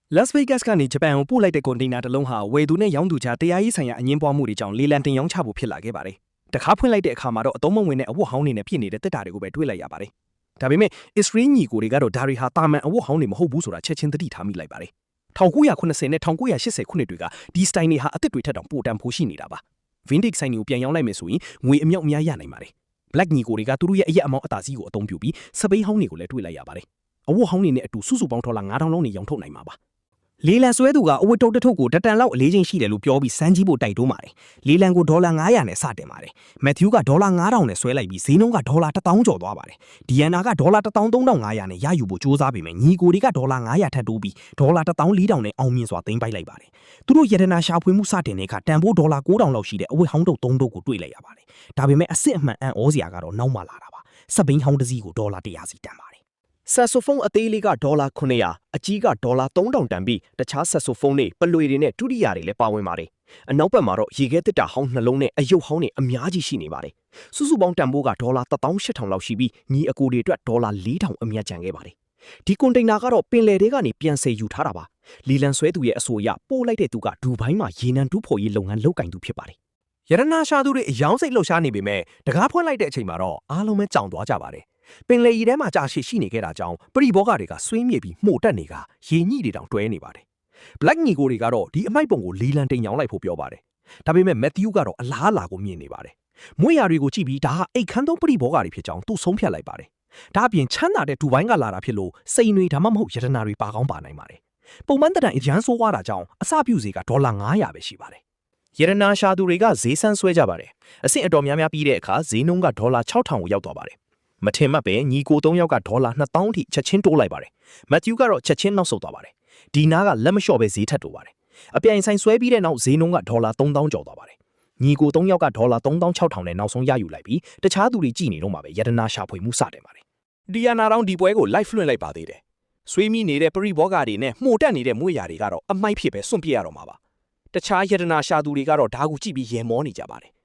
Las Vegas ကနေဂျပန်ကိုပို့လိုက်တဲ့ကွန်တိန်နာတစ်လုံးဟာဝယ်သူနဲ့ရောင်းသူကြားတရားရေးဆိုင်ရာအငင်းပွားမှုတွေကြောင့်လေလံတင်ရောင်းချဖို့ဖြစ်လာခဲ့ပါတယ်။တခါဖွင့်လိုက်တဲ့အခါမှာတော့အသုံးမဝင်တဲ့အဝတ်ဟောင်းတွေနဲ့ဖြစ်နေတဲ့တက်တာတွေကိုပဲတွေ့လိုက်ရပါတယ်။ဒါပေမဲ့ Israel ညီကိုတွေကတော့ဒါတွေဟာတာမန်အဝတ်ဟောင်းတွေမဟုတ်ဘူးဆိုတာချက်ချင်းသတိထားမိလိုက်ပါတယ်။1990နဲ့1980ခုနှစ်တွေကဒီစတိုင်တွေဟာအသစ်တွေထက်တောင်ပိုတန်ဖိုးရှိနေတာပါ။ Vintage ဆိုင်တွေကိုပြန်ရောင်းလိုက်မယ်ဆိုရင်ငွေအမြောက်အများရနိုင်ပါတယ်။ Black ညီကိုတွေကသူတို့ရဲ့အရက်အမောင်းအသာစီးကိုအသုံးပြုပြီးစပိန်ဟောင်းတွေကိုလည်းတွေ့လိုက်ရပါတယ်။အဝတ်ဟောင်းတွေနဲ့အတူစုစုပေါင်း$9000လောက်နဲ့ရောင်းထုတ်နိုင်မှာပါ။လေလံဆွဲသူကအဝတ်တုပ်တစ်ထုပ်ကိုတတန်လောက်အလေးချင်းရှိတယ်လို့ပြောပြီးစမ်းကြည့်ဖို့တိုက်တွန်းပါတယ်။လေလံကို$900နဲ့စတင်ပါတယ်။မက်သျူးက$9000နဲ့ဆွဲလိုက်ပြီးဈေးနှုန်းက$1000ကျော်သွားပါတယ်။ဒီယန်နာက$13500နဲ့ရယူဖို့ကြိုးစားပေမဲ့ညီကိုတွေက$900ထပ်တိုးပြီး$14000နဲ့အောင်မြင်စွာသိမ်းပိုက်လိုက်ပါတယ်။သူတို့ရတနာရှာဖွေမှုစတင်တဲ့အခါတန်ဖိုး$9000လောက်ရှိတဲ့အဝတ်ဟောင်းတုပ်3တုပ်ကိုတွေ့လိုက်ရပါတယ်။ဒါပေမဲ့အစစ်အမှန်အံ့ဩစရာကတော့နောက်မှလာတာပါ။စပိန်ဟောင်းတစ်စီးကို$100စီတန်ပါတယ်။ဆက်ဆိုဖုန်းအသေးလေးက$900အကြီးက$3000တန်ပြီးတခြားဆက်ဆိုဖုန်းတွေပလွေတွေနဲ့ဒုတိယတွေလည်းပါဝင်ပါတယ်။အနောက်ဘက်မှာတော့ရေခဲတစ်တာဟောင်းနှလုံးနဲ့အယုတ်ဟောင်းတွေအများကြီးရှိနေပါတယ်။စုစုပေါင်းတန်ဖိုးက$18000လောက်ရှိပြီးညီအကိုတွေအတွက်$4000အမြတ်ကျန်ခဲ့ပါတယ်။ဒီကွန်တိန်နာကတော့ပင်လယ်ထဲကနေပြန်ဆယ်ယူထားတာပါ။လီလန်ဆွဲသူရဲ့အဆိုအရပို့လိုက်တဲ့သူကဒူဘိုင်းမှာရေနံတူးဖော်ရေးလုပ်ငန်းလုပ်ကင်သူဖြစ်ပါတယ်။ရတနာရှာသူတွေအယောင်းစိတ်လှုပ်ရှားနေပေမဲ့တကားဖွင့်လိုက်တဲ့အချိန်မှာတော့အားလုံးပဲကြောင်သွားကြပါတယ်။ပင်လယ်ရေထဲမှာကြာရှည်ရှိနေခဲ့တာကြောင့်ပရိဘောဂတွေကဆွေးမြေ့ပြီးမှုတ်တက်နေကရေညှိတွေတောင်တွဲနေပါတယ်။ Black ညီကိုတွေကတော့ဒီအမိုက်ပုံကိုလီလန်တင်ရောင်းလိုက်ဖို့ပြောပါတယ်။ဒါပေမဲ့မက်သျူးကတော့အလားအလာကိုမြင်နေပါတယ်။မွေးရာတွေကိုကြည့်ပြီးဒါဟာအိတ်ခမ်းသုံးပရိဘောဂတွေဖြစ်ကြောင်းသူဆုံးဖြတ်လိုက်ပါတယ်။ဒါအပြင်ချမ်းသာတဲ့ဒူဘိုင်းကလာတာဖြစ်လို့စိန်တွေဒါမှမဟုတ်ရတနာတွေပါကောင်းပါနိုင်ပါတယ်။ပုံမှန်တန်အရန်ဆိုးွားတာကြောင့်အစပြုဈေးက$900ပဲရှိပါတယ်။ရတနာရှာသူတွေကဈေးဆန်းဆွဲကြပါတယ်။အဆင့်အတော်များများပြီးတဲ့အခါဈေးနှုန်းက$6000ကိုရောက်သွားပါတယ်။မထင်မှတ်ပဲညီကို3ယောက်က$2000ထိချက်ချင်းတိုးလိုက်ပါတယ်။မက်သျူးကတော့ချက်ချင်းနောက်ဆုတ်သွားပါတယ်။ဒီနားကလက်မလျှော့ပဲဈေးထက်တိုးပါတယ်။အပြိုင်ဆိုင်ဆွဲပြီးတဲ့နောက်ဈေးနှုန်းက$3000ကျော်သွားပါတယ်။ညီကို3ယောက်က$36000နဲ့နောက်ဆုံးရယူလိုက်ပြီးတခြားသူတွေကြည်နေတော့မှပဲရတနာရှာဖွေမှုစတင်ပါတယ်။ဒီယနာတောင်ဒီပွဲကို live လွှင့်လိုက်ပါသေးတယ်။ဆွေးမိနေတဲ့ပရိဘောဂတွေနဲ့မှုတ်တက်နေတဲ့မွေးရာတွေကတော့အမိုက်ဖြစ်ပဲစွန့်ပြစ်ရတော့မှာပါ။တခြားရတနာရှာသူတွေကတော့ဒါကိုကြည့်ပြီးရင်မောနေကြပါတယ်။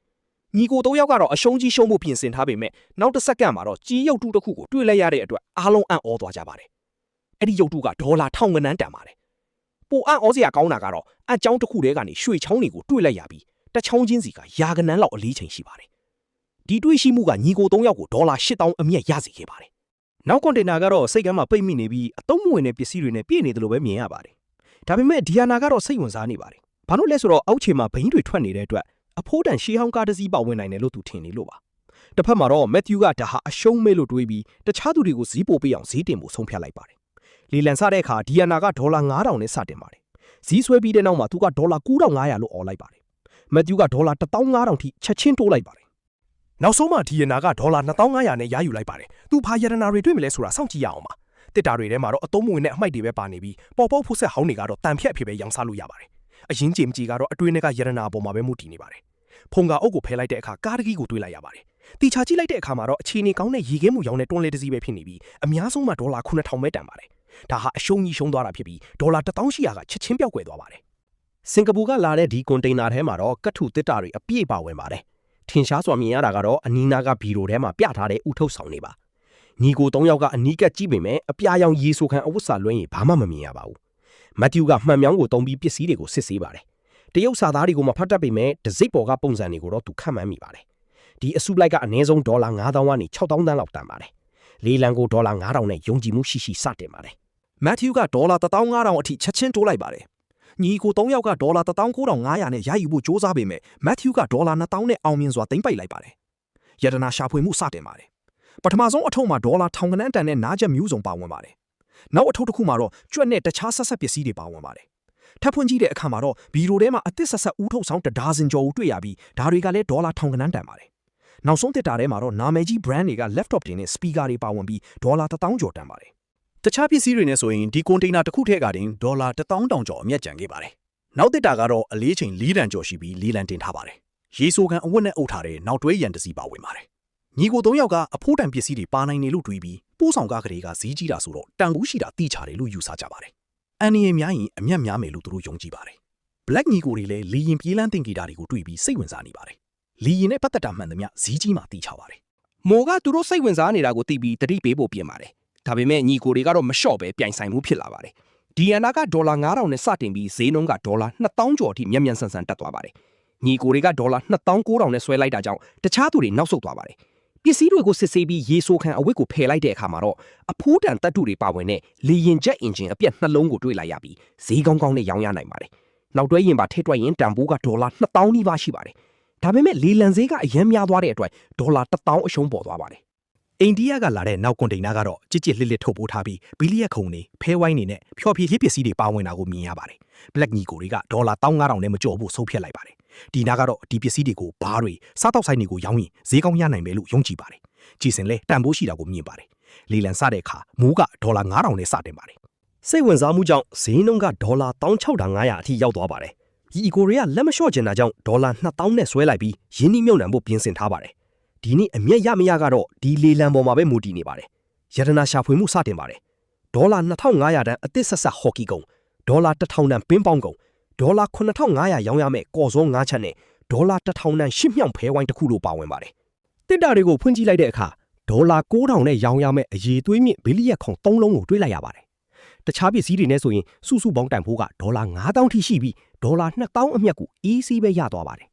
ညီကို3ယောက်ကတော့အရှုံးကြီးရှုံးမှုပြင်ဆင်ထားပေမဲ့နောက်တစ်စက္ကန့်မှာတော့ကြီးရုပ်တုတစ်ခုကိုတွေ့လိုက်ရတဲ့အတွက်အားလုံးအံ့ဩသွားကြပါတယ်။အဲ့ဒီရုပ်တုက$1000တန်ပါတယ်။ပိုအံ့ဩစရာကောင်းတာကတော့အကြောင်းတစ်ခုတည်းကနေရွှေချောင်းတွေကိုတွေ့လိုက်ရပြီးတစ်ချောင်းချင်းစီကရာကနန်းလောက်အလေးချိန်ရှိပါတယ်။ဒီတွေ့ရှိမှုကညီကို3ယောက်ကို$8000အမြတ်ရစေခဲ့ပါတယ်။နောက်ကွန်တိန်နာကတော့စိတ်ကမ်းမှာပိတ်မိနေပြီးအသုံးမဝင်တဲ့ပစ္စည်းတွေနဲ့ပြည့်နေတယ်လို့ပဲမြင်ရပါတယ်။ဒါပေမဲ့ဒီယာနာကတော့စိတ်ဝင်စားနေပါတယ်။ဘာလို့လဲဆိုတော့အောက်ခြေမှာဘိန်းတွေထွက်နေတဲ့အတွက်အဖိုးတန်ရှေးဟောင်းကားတစ်စီးပါဝင်နိုင်တယ်လို့သူထင်နေလို့ပါ။တစ်ဖက်မှာတော့မက်သျူးကဒါဟာအရှုံးမဲလို့တွေးပြီးတခြားသူတွေကိုဈေးပိုပေးအောင်ဈေးတင်ဖို့ဆုံးဖြတ်လိုက်ပါတယ်။လီလန်စတဲ့အခါဒီယာနာက$9000နဲ့စတင်ပါတယ်။ဈေးဆွဲပြီးတဲ့နောက်မှာသူက$9500လို့အော်လိုက်ပါတယ်။မက်သျူးက$15000ထိချက်ချင်းတိုးလိုက်ပါတယ်။နောက်ဆုံးမှဒီယာနာက$2500နဲ့ရယူလိုက်ပါတယ်။သူဘာရတနာတွေတွေ့မလဲဆိုတာစောင့်ကြည့်ရအောင်ပါ။တစ်တာတွေထဲမှာတော့အသုံးမဝင်တဲ့အမိုက်တွေပဲပါနေပြီးပေါ်ပေါက်ဖို့ဆက်ဟောင်းတွေကတော့တန်ဖြတ်အဖြစ်ပဲရောင်းစားလို့ရပါတယ်။အရင်ကြည်မကြည်ကတော့အတွင်းထဲကရတနာပေါ်မှာပဲမှုတည်နေပါတယ်။ဖုန်ကအုပ်ကိုဖယ်လိုက်တဲ့အခါကားတကြီးကိုတွေ့လိုက်ရပါတယ်။တီချာကြည့်လိုက်တဲ့အခါမှာတော့အခြေအနေကောင်းတဲ့ရေခဲမှုရောင်းတဲ့တွန်းလဲတစ်စီးပဲဖြစ်နေပြီးအများဆုံးမှ$9000ပဲတန်ပါတယ်။ဒါဟာအရှုံးကြီးရှုံးသွားတာဖြစ်ပြီး$1800ကချက်ချင်းပြောက်ကွယ်သွားပါတယ်။စင်ကာပူကလာတဲ့ဒီကွန်တိန်နာထဲမှာတော့ကတ်ထူတစ်တာတွေအပြည့်ပါဝင်ပါတယ်။ထင်ရှားစွာမြင်ရတာကတော့အနီးနားကဘီရိုထဲမှာပြထားတဲ့ဥထုတ်ဆောင်တွေပါ။ညီကို3ယောက်ကအနီးကပ်ကြည့်ပေမဲ့အပြာရောင်ရေဆိုခံအဝတ်စာလွှဲရင်ဘာမှမမြင်ရပါဘူး။မက်သျူးကမှန်မြောင်းကိုတုံးပြီးပစ္စည်းတွေကိုစစ်ဆေးပါတယ်။တရုတ်စာသားတွေကိုမဖတ်တတ်ပေမဲ့ဒစိတ်ပေါ်ကပုံစံတွေကိုတော့သူခန့်မှန်းမိပါတယ်။ဒီအစုလိုက်ကအနည်းဆုံး$5000ကနေ$6000တန်းလောက်တန်ပါတယ်။လေလံကို$9000နဲ့ယုံကြည်မှုရှိရှိစတင်ပါတယ်။မက်သျူးက$15000အထိချက်ချင်းတိုးလိုက်ပါတယ်။ညီကို3ယောက်က$19500နဲ့ရယူဖို့ကြိုးစားပေမဲ့မက်သျူးက$2000နဲ့အောင်မြင်စွာသိမ်းပိုက်လိုက်ပါတယ်။ရတနာရှာဖွေမှုစတင်ပါတယ်။ပထမဆုံးအထုပ်မှာ$1000တန်နဲ့နားချက်မျိုးစုံပါဝင်ပါတယ်။နောက်အထုပ်တစ်ခုမှာတော့ကြွက်နဲ့တခြားဆက်ပစ္စည်းတွေပါဝင်ပါတယ်။ထပ်ဖွင့်ကြည့်တဲ့အခါမှာတော့ဘီရိုထဲမှာအသစ်ဆက်ဦးထုတ်ဆောင်1ဒါဇင်ကျော်ကိုတွေ့ရပြီးဒါတွေကလည်း$1000တန်ပါတယ်။နောက်ဆုံးတစ်တာထဲမှာတော့နာမည်ကြီး brand တွေက laptop တွေနဲ့ speaker တွေပါဝင်ပြီး$1000ကျော်တန်ပါတယ်။တခြားပစ္စည်းတွေနဲ့ဆိုရင်ဒီကွန်တိန်နာတစ်ခုထဲကတင်$1000ကျော်အမြတ်ကျန်ခဲ့ပါတယ်။နောက်တစ်တာကတော့အလေးချိန်4တန်ကျော်ရှိပြီး4လံတင်ထားပါတယ်။ရေဆိုကန်အဝတ်နဲ့အုပ်ထားတဲ့နောက်တွဲရန်တစ်စီးပါဝင်ပါတယ်။ညီကို3ယောက်ကအဖိုးတန်ပစ္စည်းတွေပါနိုင်နေလို့တွေးပြီးပို့ဆောင်ကားကလေးကဈေးကြီးတာဆိုတော့တန်ဖိုးရှိတာတိချတယ်လို့ယူဆကြပါတယ်။အန်နီရဲ့များရင်အမျက်များမယ်လို့သူတို့ယုံကြည်ပါတယ်။ Black ညီကိုတွေလည်းလီရင်ပြေးလန်းတင်ဂီတာတွေကိုတွေ့ပြီးစိတ်ဝင်စားနေပါတယ်။လီရင်နဲ့ပတ်သက်တာမှန်သမျှဈေးကြီးမှတိချပါတယ်။မော်ကသူတို့စိတ်ဝင်စားနေတာကိုသိပြီးတတိပေးဖို့ပြင်ပါတယ်။ဒါပေမဲ့ညီကိုတွေကတော့မလျှော့ပဲပြိုင်ဆိုင်မှုဖြစ်လာပါတယ် ဒီအနာကဒေါ်လာ9000နဲ့စတင်ပြီးဈေးနှုန်းကဒေါ်လာ2000ကျော်အထိမြန်ဆန်ဆန်တက်သွားပါတယ်ညီကိုတွေကဒေါ်လာ2900နဲ့ဆွဲလိုက်တာကြောင့်တခြားသူတွေနောက်ဆုတ်သွားပါတယ်ပစ္စည်းတွေကိုစစ်ဆေးပြီးရေဆိုးခံအဝတ်ကိုဖယ်လိုက်တဲ့အခါမှာတော့အဖိုးတန်တပ်တုတွေပါဝင်တဲ့လေရင်ဂျက်အင်ဂျင်အပြက်နှလုံးကိုတွေ့လိုက်ရပြီးဈေးကောင်းကောင်းနဲ့ရောင်းရနိုင်ပါတယ်နောက်တွဲရင်ပါထိတွက်ရင်တန်ဖိုးကဒေါ်လာ2000နီးပါးရှိပါတယ်ဒါပေမဲ့လေလံဈေးကအရင်များသွားတဲ့အတွက်ဒေါ်လာ1000အရှုံးပေါ်သွားပါတယ်အိန္ဒိယကလာတဲ့နောက်ကွန်တိန်နာကတော့ကြစ်ကြစ်လစ်လစ်ထုတ်ပိုးထားပြီးဘီလီယက်ခုံတွေဖဲဝိုင်းနေနဲ့ဖျော်ဖြေရေးပစ္စည်းတွေပါဝင်တာကိုမြင်ရပါတယ်။ Black ညီကိုတွေကဒေါ်လာ15000နဲ့မကျော်ဖို့ဆုံးဖြတ်လိုက်ပါတယ်။ဒီနာကတော့ဒီပစ္စည်းတွေကိုဘားတွေစားတောက်ဆိုင်တွေကိုရောင်းရင်ဈေးကောင်းရနိုင်မယ်လို့ယုံကြည်ပါတယ်။ကြည်စင်လဲတန်ဖိုးရှိတာကိုမြင်ပါတယ်။လေလံစတဲ့အခါမူးကဒေါ်လာ9000နဲ့စတင်ပါတယ်။စိတ်ဝင်စားမှုကြောင့်ဈေးနှုန်းကဒေါ်လာ16500အထိရောက်သွားပါတယ်။ဒီကိုတွေကလက်မလျှော့ချင်တာကြောင့်ဒေါ်လာ2000နဲ့ဆွဲလိုက်ပြီးရင်းနှီးမြှုပ်နှံဖို့ပြင်ဆင်ထားပါတယ်။ဒီနေ့အမျက်ရမရကတော့ဒီလေလံပေါ်မှာပဲမူတည်နေပါတယ်။ရတနာရှာဖွေမှုစတင်ပါတယ်။ဒေါ်လာ2500တန်းအသစ်ဆက်ဆက်ဟော်ကီကုံဒေါ်လာ1000တန်းပင်းပေါင်းကုံဒေါ်လာ9500ရောင်းရမယ့်ကော်စော9ချက်နဲ့ဒေါ်လာ1000တန်းရှစ်မြောင်ဖဲဝိုင်းတစ်ခုတို့ပါဝင်ပါတယ်။တစ်တာတွေကိုဖွင့်ကြည့်လိုက်တဲ့အခါဒေါ်လာ9000နဲ့ရောင်းရမယ့်အရေးသွေးမြင့်ဘီလီယက်ခုံ3လုံးကိုတွေ့လိုက်ရပါတယ်။တခြားပစ္စည်းတွေနဲ့ဆိုရင်စုစုပေါင်းတန်ဖိုးကဒေါ်လာ9000ထိရှိပြီးဒေါ်လာ2000အမြတ်ကို easy ပဲရသွားပါတယ်